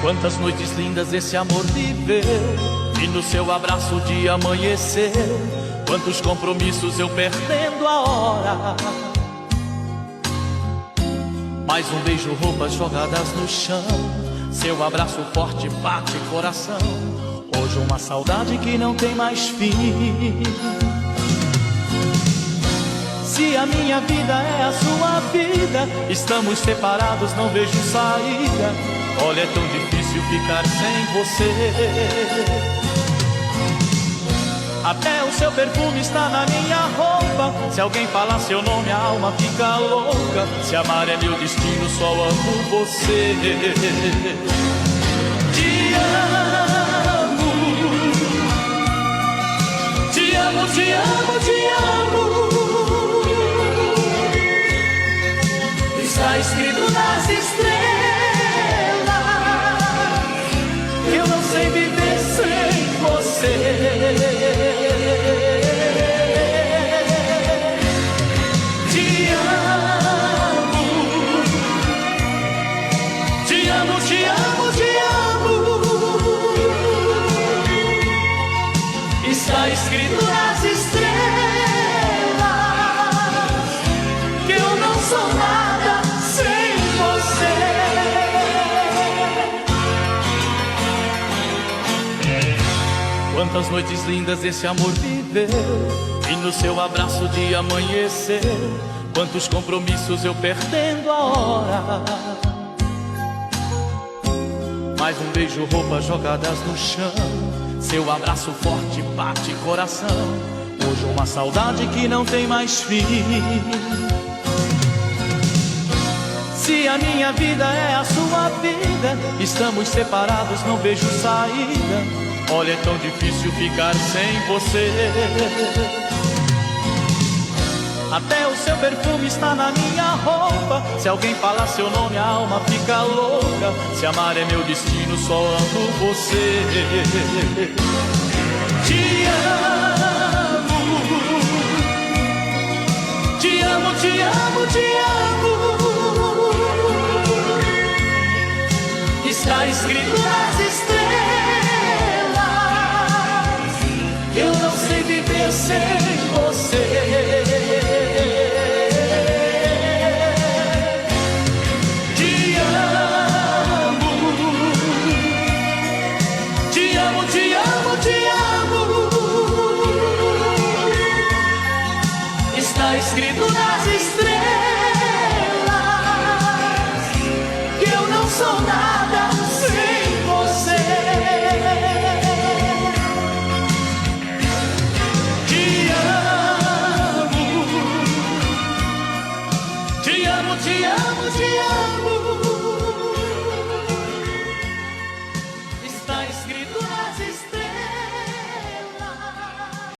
Quantas noites lindas esse amor viveu, e no seu abraço o dia amanheceu. Quantos compromissos eu perdendo a hora. Mais um beijo, roupas jogadas no chão, seu abraço forte bate coração. Hoje uma saudade que não tem mais fim. Se a minha vida é a sua vida, estamos separados, não vejo saída. Olha, é tão difícil ficar sem você. Até o seu perfume está na minha roupa. Se alguém falar seu nome, a alma fica louca. Se amar é meu destino, só amo você. Te amo, te amo, te amo, te amo. Está escrito nas estrelas que eu não sei viver sem você. Te amo, te amo, te amo, te amo. Está escrito nas estrelas que eu não sou nada sem você. Quantas noites lindas esse amor viveu, e no seu abraço o dia amanheceu. Quantos compromissos eu perdendo a hora. Mais um beijo, roupas jogadas no chão, seu abraço forte bate coração. Hoje uma saudade que não tem mais fim. Se a minha vida é a sua vida, estamos separados, não vejo saída. Olha, é tão difícil ficar sem você. Até o seu perfume está na minha roupa. Se alguém falar seu nome, a alma fica louca. Se amar é meu destino, só amo você. Te amo, te amo, te amo, te amo. Está escrito nas estrelas que eu não sei viver sem você. Te amo, te amo, te amo, te amo. Está escrito nas estrelas que eu não sou nada sem você. Te amo, te amo, te amo, te amo.